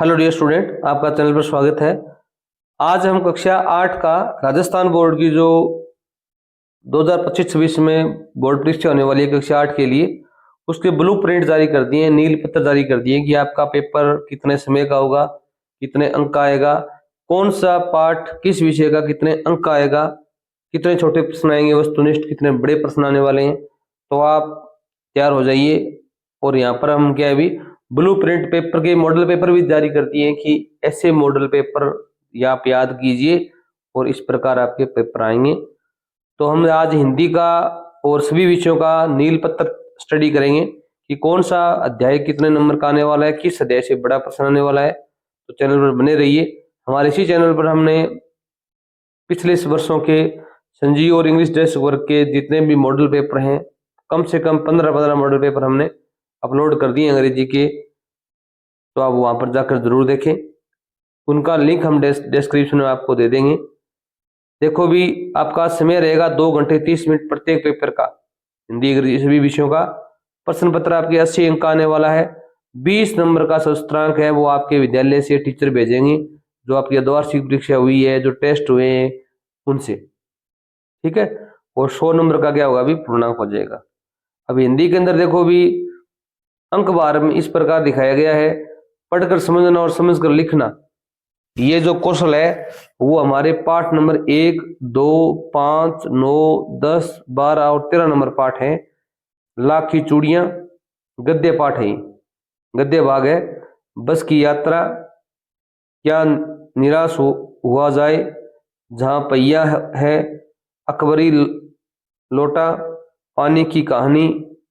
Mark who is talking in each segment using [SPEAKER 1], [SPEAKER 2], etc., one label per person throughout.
[SPEAKER 1] Hello dear student, आपका channel पर स्वागत है। आज हम कक्षा 8 का राजस्थान बोर्ड की जो 2025-26 में बोर्ड परीक्षा होने वाली है कक्षा 8 के लिए, उसके ब्लू प्रिंट जारी कर दिए हैं, नील पत्र जारी कर दिए कि आपका पेपर कितने समय का होगा, कितने अंक का आएगा, कौन सा पाठ किस विषय का कितने अंक का आएगा, कितने छोटे प्रश्न आएंगे वस्तुनिष्ठ, कितने बड़े प्रश्न आने वाले हैं। तो आप तैयार हो जाइए। और यहाँ पर हम क्या है अभी ब्लू प्रिंट पेपर के मॉडल पेपर भी जारी करती हैं कि ऐसे मॉडल पेपर आप याद कीजिए और इस प्रकार आपके पेपर आएंगे। तो हम आज हिंदी का और सभी विषयों का नील पत्र स्टडी करेंगे कि कौन सा अध्याय कितने नंबर का आने वाला है, किस अध्याय से बड़ा प्रश्न आने वाला है। तो चैनल पर बने रहिए। हमारे इसी चैनल पर हमने पिछले वर्षों के संजीव और इंग्लिश टेस्ट वर्क के जितने भी मॉडल पेपर हैं, कम से कम 15 मॉडल पेपर हमने अपलोड कर दिए अंग्रेजी के। तो आप वहां पर जाकर जरूर देखें, उनका लिंक हम डिस्क्रिप्शन में आपको दे देंगे। देखो भी आपका समय रहेगा 2 घंटे 30 मिनट प्रत्येक पेपर का। हिंदी अंग्रेजी सभी विषयों का प्रश्न पत्र आपके 80 अंक आने वाला है। 20 नंबर का सहस्त्रांक है वो आपके विद्यालय से टीचर भेजेंगे, जो आपकी अर्धवार्षिक परीक्षा हुई है, जो टेस्ट हुए हैं उनसे, ठीक है। और 100 नंबर का क्या होगा अभी पूर्णांक हो जाएगा। अब हिंदी के अंदर देखो भी अंक भार में इस प्रकार दिखाया गया है, पढ़कर समझना और समझकर लिखना। ये जो कौशल है वो हमारे पाठ नंबर 1, 2, 5, 9, 10, 12 और 13 नंबर पाठ है। लाख की चूड़ियां गद्य पाठ है, गद्य भाग है। बस की यात्रा, क्या निराश हुआ जाए, जहां पहिया है, अकबरी लोटा, पानी की कहानी,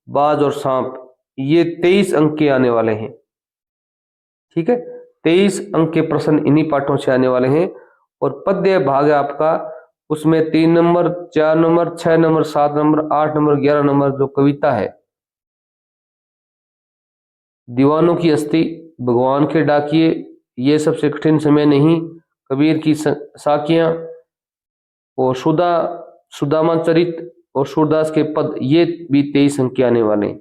[SPEAKER 1] बाज और सांप। ये 23 अंक के आने वाले हैं, ठीक है। 23 अंक के प्रश्न इन्हीं पाठों से आने वाले हैं। और पद्य भाग है आपका, उसमें 3 number, 4 number, 6 number, 7 number, 8 number, 11 number जो कविता है। दीवानों की हस्ती, भगवान के डाकिए, ये सबसे कठिन समय नहीं, कबीर की साखियां और सुदामा चरित और सूरदास के पद, ये भी 23 अंक के आने वाले हैं।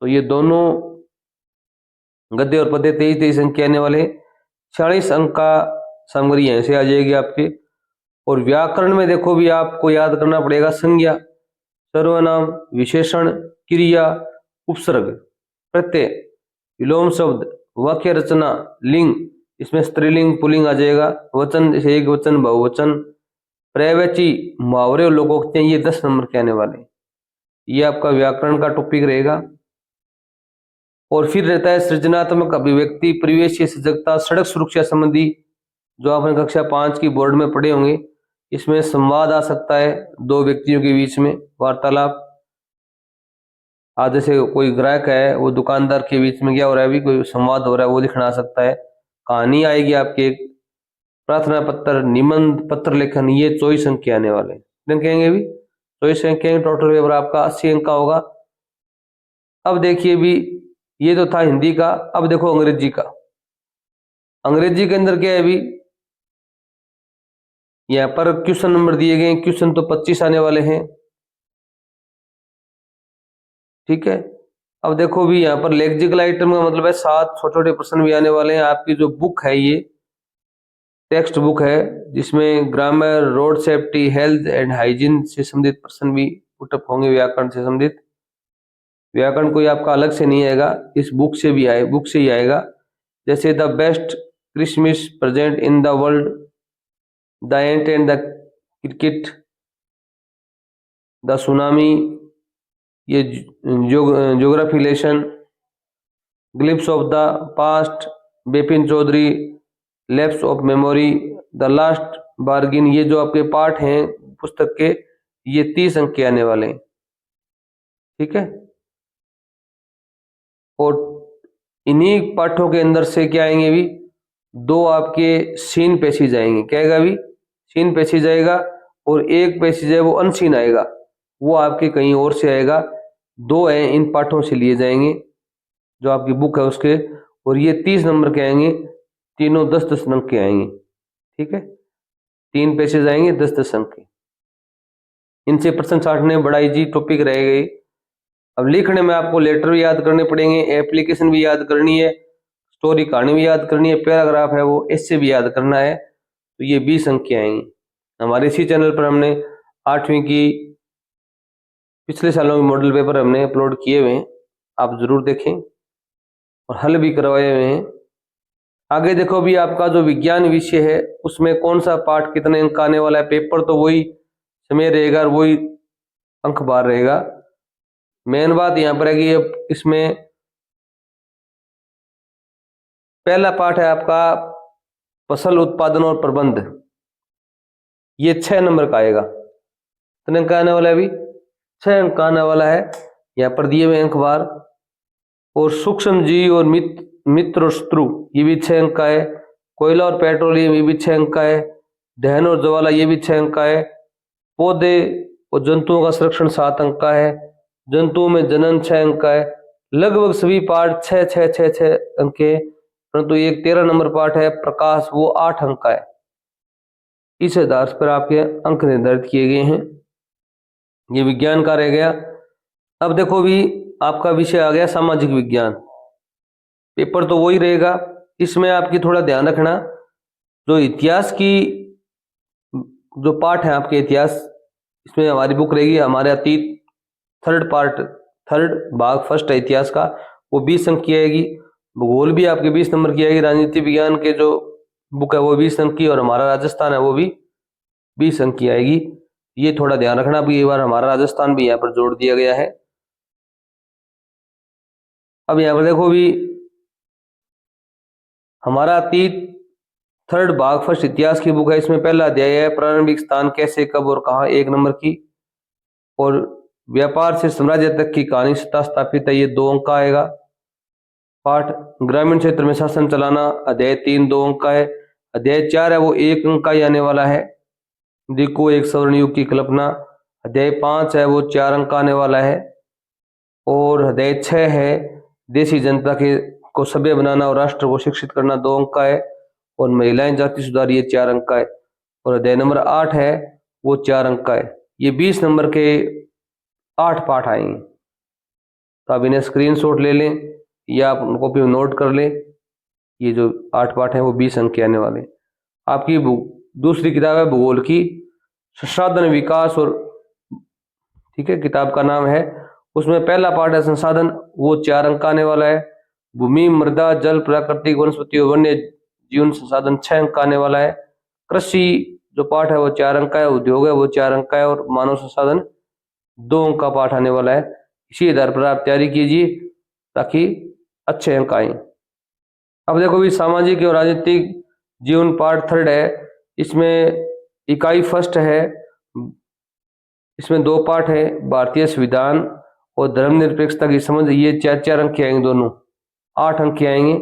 [SPEAKER 1] तो ये दोनों गद्य और पद्य 23 अंक के आने वाले। 40 अंक का सामग्री यहीं से आ जाएगी आपके। और व्याकरण में देखो भी आपको याद करना पड़ेगा संज्ञा, सर्वनाम, विशेषण, क्रिया, उपसर्ग, प्रत्यय, विलोम शब्द, वाक्य रचना, लिंग, इसमें स्त्रीलिंग पुल्लिंग आ जाएगा, वचन जैसे एक वचन, बहुवचन, पर्यायवाची, मुहावरे और लोकोक्ति, ये 10 नंबर के आने वाले। ये आपका व्याकरण का टॉपिक रहेगा। और फिर रहता है सृजनात्मक अभिव्यक्ति, परिवेशीय सजगता, सड़क सुरक्षा संबंधी, जो आपने कक्षा 5 की बोर्ड में पढ़े होंगे। इसमें संवाद आ सकता है, दो व्यक्तियों के बीच में वार्तालाप। आज जैसे कोई ग्राहक है, वो दुकानदार के बीच में क्या हो रहा है, अभी कोई संवाद हो रहा है, वो दिखा सकता है। कहानी आएगी आपके, प्रार्थना पत्र, निबंध, पत्र लेखन, ये 24 अंक के आने वाले कहेंगे भी 24 अंक के। टोटल पेपर आपका 80 अंक का होगा। अब देखिए भी, ये तो था हिंदी का। अब देखो अंग्रेजी का। अंग्रेजी के अंदर क्या है अभी, यहाँ पर क्वेश्चन नंबर दिए गए। क्वेश्चन तो 25 आने वाले हैं, ठीक है। अब देखो भी यहाँ पर लेक्सिकल आइटम का मतलब है 7 छोटे छोटे प्रश्न भी आने वाले हैं। आपकी जो बुक है ये टेक्स्ट बुक है, जिसमें grammar, road safety, health and hygiene से संबंधित प्रश्न भी पुटअप होंगे। व्याकरण से संबंधित, व्याकरण कोई आपका अलग से नहीं आएगा, इस बुक से भी आए, बुक से ही आएगा। जैसे the best Christmas present in the world, the ant and the cricket, the tsunami, ये geography lesson, glimpses of the past, Bipin Choudhury, lapse of memory, the last bargain, ये जो आपके पाठ हैं पुस्तक के, ये 30 अंक के आने वाले हैं, ठीक है। और इन्हीं पाठों के अंदर से क्या आएंगे भी, 2 आपके सीन पैसेज आएंगे। क्या आएगा भी, सीन पैसेज आएगा। और एक पैसेज है वो अनसीन आएगा, वो आपके कहीं और से आएगा। 2 हैं, इन पाठों से लिए जाएंगे जो आपकी बुक है उसके। और ये 30 नंबर के आएंगे, तीनों 10-10 अंक के आएंगे, ठीक है। 3 पैसेज आएंगे 10-10 अंक के। इनसे प्रश्न छाटने बड़ा इजी टॉपिक रहेगा। अब लिखने में आपको लेटर भी याद करने पड़ेंगे, एप्लीकेशन भी याद करनी है, स्टोरी कहानी भी याद करनी है, पैराग्राफ है वो ऐसे भी याद करना है, तो ये 20 अंक की आएंगी। हमारे इसी चैनल पर हमने 8वीं की पिछले सालों के मॉडल पेपर हमने अपलोड किए हुए हैं, आप जरूर देखें, और हल भी करवाए हुए हैं। आगे देखो भी आपका जो विज्ञान विषय है उसमें कौन सा पाठ कितने अंक आने वाला है। पेपर तो वही समय रहेगा और वही अंक बार रहेगा। मेन बात यहाँ पर है कि इसमें पहला पाठ है आपका फसल उत्पादन और प्रबंध, ये 6 नंबर का आएगा। कितने अंक आने वाला है अभी? 6 अंक आने वाला है, यहाँ पर दिए हुए अंक बार। और सूक्ष्म जीव और मित्र और शत्रु, ये भी 6 अंक का है। कोयला और पेट्रोलियम, ये भी 6 अंक का है। दहन और ज्वाला, ये भी 6 अंक का है। पौधे और जंतुओं का संरक्षण 7 अंक का है। जंतुओं में जनन 6 अंक का है। लगभग सभी पार्ट 6 अंक के, परंतु एक 13 नंबर पार्ट है प्रकाश, वो 8 अंक का है। इस आधार पर आपके अंक निर्धारित किए गए हैं। ये विज्ञान का रह गया। अब देखो भी आपका विषय आ गया सामाजिक विज्ञान। पेपर तो वही रहेगा, इसमें आपकी थोड़ा ध्यान रखना, जो इतिहास की जो पाठ है आपके इतिहास, इसमें हमारी बुक रहेगी हमारे अतीत, थर्ड भाग फर्स्ट है इतिहास का, वो 20 अंक की आएगी। भूगोल भी आपके 20 नंबर की आएगी। राजनीति विज्ञान के जो बुक है वो 20 अंक की, और हमारा राजस्थान है वो भी 20 अंक की आएगी। ये थोड़ा ध्यान रखना भी, एक बार हमारा राजस्थान भी यहाँ पर जोड़ दिया गया है। अब यहाँ पर देखो भी हमारा अतीत थर्ड भाग फर्स्ट इतिहास की बुक है। इसमें पहला अध्याय है प्रारंभिक स्थान, कैसे, कब और कहाँ, 1 नंबर की। और व्यापार से साम्राज्य तक की कहानी सत्ता स्थापित है, ये 2 अंक का आएगा। पाठ ग्रामीण क्षेत्र में शासन चलाना, अध्याय 3 2 अंक का है। अध्याय 4 है वो 1 अंक का ही आने वाला है, दिक्को एक स्वर्ण युग की कल्पना। अध्याय 5 है वो 4 अंक का आने वाला है। और अध्याय 6 है देशी जनता के को सभ्य बनाना और राष्ट्र को शिक्षित करना, 2 अंक का है। और महिलाएं जाति सुधार, ये 4 अंक का है। और अध्याय नंबर 8 है वो 4 अंक का है। ये 20 नंबर के 8 पाठ आएंगे, तो आप इन्हें स्क्रीनशॉट ले लें या आप कॉपी में नोट कर लें। ये जो 8 पाठ हैं वो 20 अंक के आने वाले हैं। आपकी दूसरी किताब है भूगोल की, संसाधन विकास और, ठीक है, किताब का नाम है। उसमें पहला पाठ है संसाधन, वो 4 अंक का आने वाला है। भूमि, मृदा, जल, प्राकृतिक वनस्पति और वन्य जीवन संसाधन 6 अंक का आने वाला है। कृषि जो पाठ है वो 4 अंक का है। उद्योग है वो 4 अंक का है। और मानव संसाधन 2 अंक का पाठ आने वाला है। इसी आधार पर आप तैयारी कीजिए ताकि अच्छे अंक आए। अब देखो भी सामाजिक और राजनीतिक जीवन पार्ट थर्ड है। इसमें इकाई फर्स्ट है, इसमें 2 पार्ट है, भारतीय संविधान और धर्मनिरपेक्षता की समझ, ये 4 अंक के आएंगे, दोनों 8 अंक के आएंगे।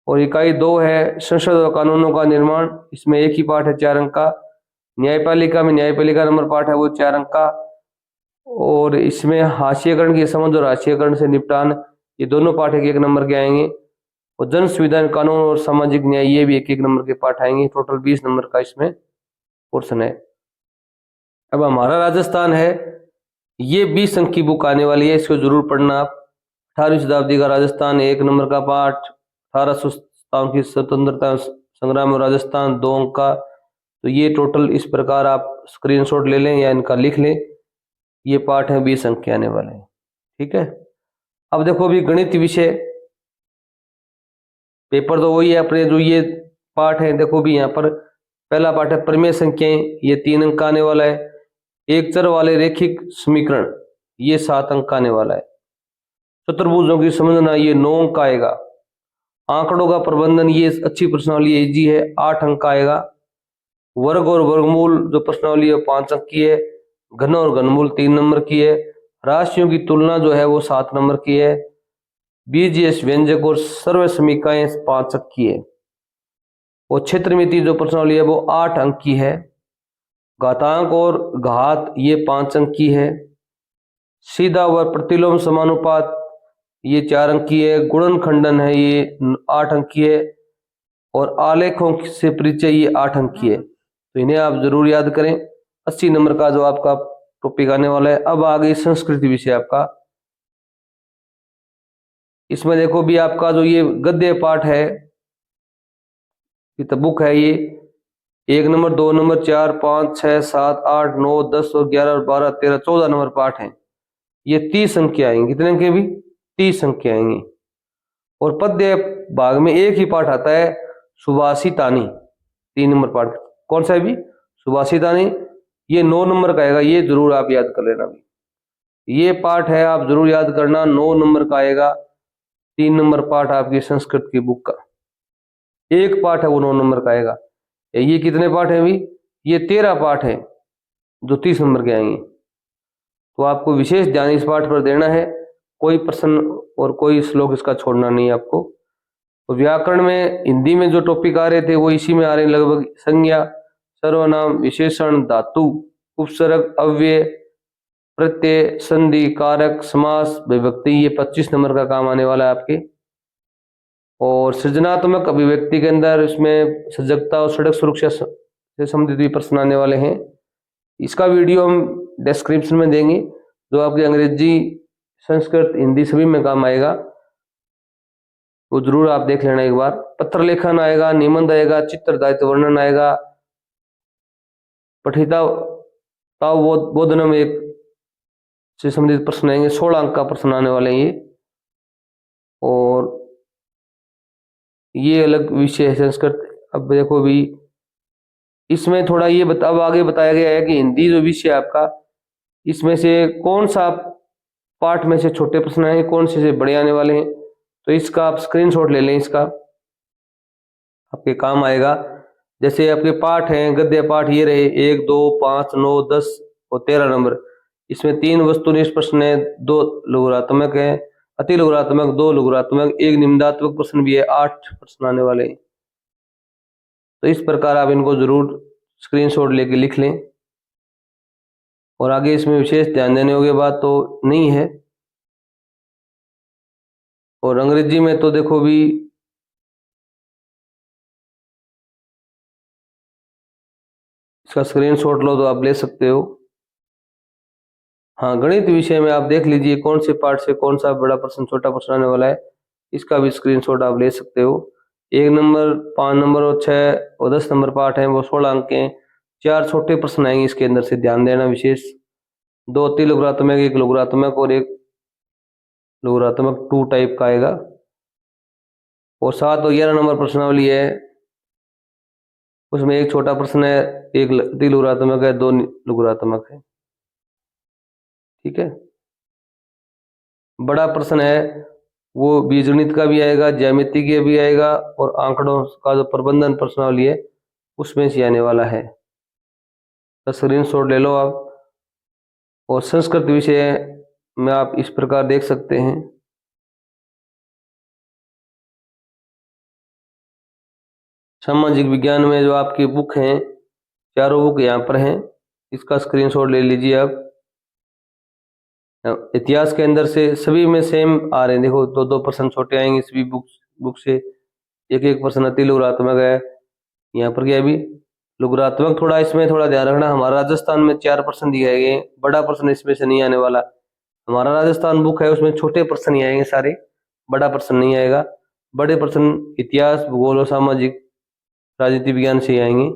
[SPEAKER 1] और इकाई 2 है संसद और कानूनों का निर्माण, इसमें एक ही पार्ट है 4 अंक का। न्यायपालिका में न्यायपालिका नंबर पार्ट है वो 4 अंक का। और इसमें हाशिएकरण की समझ और हाशिएकरण से निपटान, ये दोनों पाठ 1 नंबर के आएंगे। और जन संविधान कानून और सामाजिक न्याय, ये भी 1 नंबर के पाठ आएंगे। टोटल 20 नंबर का इसमें पोर्शन है। अब हमारा राजस्थान है, ये 20 अंक की बुक आने वाली है, इसको जरूर पढ़ना आप। 18वीं शताब्दी का राजस्थान 1 नंबर का पाठ, 1857 की स्वतंत्रता संग्राम में राजस्थान 2 अंक का। तो ये टोटल इस प्रकार आप स्क्रीनशॉट ले लें या इनका लिख लें, ये पाठ है 20 अंक के आने वाले हैं, ठीक है। अब देखो अभी गणित विषय, पेपर तो वही है अपने, जो ये पाठ है देखो भी यहाँ पर पहला पाठ है परिमेय संख्याएं, ये 3 अंक का आने वाला है। एक चर वाले रेखिक समीकरण, ये 7 अंक का आने वाला है। चतुर्भुजों की समझना, ये 9 अंक का आएगा। आंकड़ों का प्रबंधन, ये अच्छी प्रश्नावली इजी है, 8 अंक का आएगा। वर्ग और वर्गमूल जो प्रश्नावली है 5 अंक की है। घन और घनमूल 3 नंबर की है। राशियों की तुलना जो है वो 7 नंबर की है। बीजयश व्यंजक और सर्व समीकाएं 5 अंक की है। और क्षेत्रमिति जो प्रश्नावली है वो 8 अंक की है। घातांक और घात, ये 5 अंक की है। सीधा व प्रतिलोम समानुपात, ये 4 अंक की है। गुणन खंडन है, ये 8 अंक की है। और आलेखों से परिचय, ये 8 अंक की है। तो इन्हें आप जरूर याद करें। 80 नंबर का जो आपका टॉपिक आने वाला है। अब आ गई संस्कृति विषय आपका। इसमें देखो भी आपका जो ये गद्य पाठ है, ये तो बुक है, ये 1 नंबर, 2 नंबर, 4, 5, 6, 7, 8, 9, 10 और 11 और 12, 13, 14 नंबर पाठ है। ये 30 अंक के आएंगे। कितने अंक के भी? 30 अंक के आएंगे। और पद्य भाग में एक ही पाठ आता है, सुभाषितानी, 3 नंबर पाठ। कौन सा है भी? सुभाषितानी। ये 9 नंबर का आएगा, ये जरूर आप याद कर लेना भी। ये पाठ है, आप जरूर याद करना, 9 नंबर का आएगा। 3 नंबर पाठ आपकी संस्कृत की बुक का एक पाठ है, वो 9 नंबर का आएगा। ये कितने पाठ है भी? ये 13 पाठ है जो 30 नंबर के आएंगे। तो आपको विशेष ध्यान इस पाठ पर देना है, कोई प्रश्न और कोई श्लोक इसका छोड़ना नहीं है आपको। तो व्याकरण में हिंदी में जो टॉपिक आ रहे थे वो इसी में आ रहे हैं लगभग। संज्ञा, सर्वनाम, विशेषण, धातु, उपसर्ग, अव्यय, प्रत्यय, संधि, कारक, समास, विभक्ति, ये 25 नंबर का काम आने वाला है आपके। और सृजनात्मक अभिव्यक्ति के अंदर इसमें सजगता और सड़क सुरक्षा से संबंधित भी प्रश्न आने वाले हैं। इसका वीडियो हम डिस्क्रिप्शन में देंगे, जो आपकी अंग्रेजी, संस्कृत, हिंदी सभी में काम आएगा, वो जरूर आप देख लेना एक बार। पत्र लेखन आएगा, निबंध आएगा, चित्र दायित्व वर्णन आएगा, पठिता बोधनम एक से संबंधित प्रश्न आएंगे। 16 अंक का प्रश्न आने वाले हैं ये। और ये अलग विषय है संस्कृत। अब देखो भी इसमें थोड़ा ये अब आगे बताया गया है कि हिंदी जो विषय है आपका, इसमें से कौन सा पाठ में से छोटे प्रश्न आए, कौन से बड़े आने वाले हैं। तो इसका आप स्क्रीनशॉट ले लें, इसका आपके काम आएगा। जैसे आपके पाठ हैं, गद्य पाठ ये रहे 1, 2, 5, 9, 10 और 13 नंबर। इसमें 3 वस्तुनिष्ठ प्रश्न है, 2 लघुरात्मक है, अति लघुरात्मक, 2 लघुरात्मक, 1 निम्नात्मक प्रश्न भी है। 8 प्रश्न आने वाले हैं। तो इस प्रकार आप इनको जरूर स्क्रीनशॉट लेके लिख लें। और आगे इसमें विशेष ध्यान देने योग्य बात तो नहीं है। और अंग्रेजी में तो देखो भी इसका स्क्रीनशॉट लो तो आप ले सकते हो। हाँ, गणित विषय में आप देख लीजिए कौन से पार्ट से कौन सा बड़ा प्रश्न, छोटा प्रश्न आने वाला है, इसका भी स्क्रीनशॉट आप ले सकते हो। 1 नंबर, 5 नंबर और 6 और 10 नंबर पार्ट है, वो 16 अंक के। 4 छोटे प्रश्न आएंगे इसके अंदर से, ध्यान देना विशेष। 2 अति लघुरात्मक, 1 लघुरात्मक और 1 लघुरात्मक 2 टाइप का आएगा। और 7 और 11 नंबर प्रश्नावली है, उसमें एक छोटा प्रश्न है, 1 अति लघुरात्मक है, 2 लघुरात्मक है। ठीक है। बड़ा प्रश्न है वो बीजगणित का भी आएगा, ज्यामिति का भी आएगा, और आंकड़ों का जो प्रबंधन प्रश्नावली है उसमें से आने वाला है। तो स्क्रीनशॉट ले लो आप। और संस्कृत विषय में आप इस प्रकार देख सकते हैं। सामाजिक विज्ञान में जो आपकी बुक हैं, चारों बुक यहाँ पर हैं, इसका स्क्रीनशॉट ले लीजिए आप। इतिहास के अंदर से सभी में सेम आ रहे हैं, देखो 2-2 प्रश्न छोटे आएंगे सभी बुक से। 1-1 प्रश्न अति लघुरात्मक है। यहाँ पर क्या है भी लघुरात्मक, थोड़ा इसमें थोड़ा ध्यान रखना। हमारा राजस्थान में 4 प्रश्न दिए गए हैं, बड़ा प्रश्न इसमें से नहीं आने वाला। हमारा राजस्थान बुक है, उसमें छोटे प्रश्न ही आएंगे सारे, बड़ा प्रश्न नहीं आएगा। बड़े प्रश्न इतिहास, भूगोल और सामाजिक, राजनीति विज्ञान से ही आएंगे।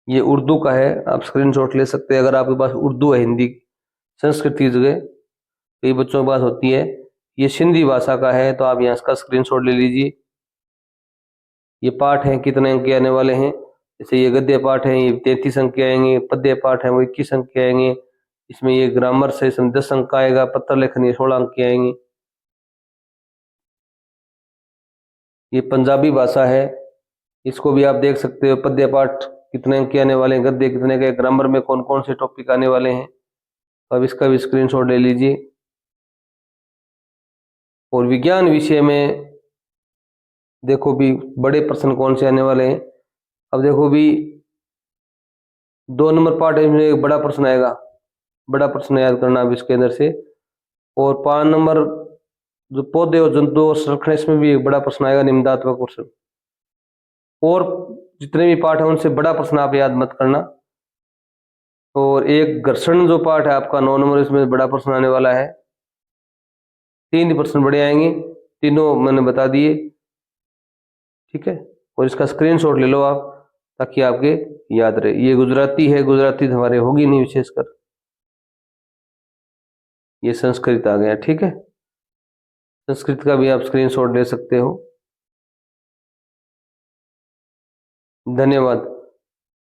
[SPEAKER 1] ये उर्दू का है, आप स्क्रीनशॉट ले सकते हैं अगर आपके पास उर्दू है। हिंदी, संस्कृत की जगह कई बच्चों के पास होती है। ये सिंधी भाषा का है, तो आप यहाँ इसका स्क्रीनशॉट ले लीजिए। ये पाठ हैं, कितने अंक के आने वाले हैं। जैसे ये गद्य पाठ है, ये 33 अंक के आएंगे। पद्य पाठ है वो 21 अंक के आएंगे। इसमें ये ग्रामर से 10 अंक का आएगा। पत्र लेखन ये 16 अंक के आएंगे। ये पंजाबी भाषा है, इसको भी आप देख सकते हो। पद्य पाठ कितने अंक के आने वाले हैं, गद्य कितने के, ग्रामर में कौन कौन से टॉपिक आने वाले हैं। अब इसका भी स्क्रीनशॉट ले लीजिए। और विज्ञान विषय में देखो भी बड़े प्रश्न कौन से आने वाले हैं। अब देखो भी 2 नंबर पार्ट में एक बड़ा प्रश्न आएगा, बड़ा प्रश्न याद करना अब इसके अंदर से। और 5 नंबर जो पौधे और जंतु और संरक्षण, इसमें भी एक बड़ा प्रश्न आएगा, निम्नात्मक प्रश्न। और जितने भी पार्ट है उनसे बड़ा प्रश्न आप याद मत करना। और एक घर्षण जो पार्ट है आपका 9 नंबर, इसमें बड़ा प्रश्न आने वाला है। 3 ही प्रश्न बड़े आएंगे, तीनों मैंने बता दिए। ठीक है, और इसका स्क्रीनशॉट ले लो आप ताकि आपके याद रहे। ये गुजराती है, गुजराती तो हमारे होगी नहीं विशेषकर। ये संस्कृत आ गया। ठीक है, संस्कृत का भी आप स्क्रीनशॉट ले सकते हो। धन्यवाद।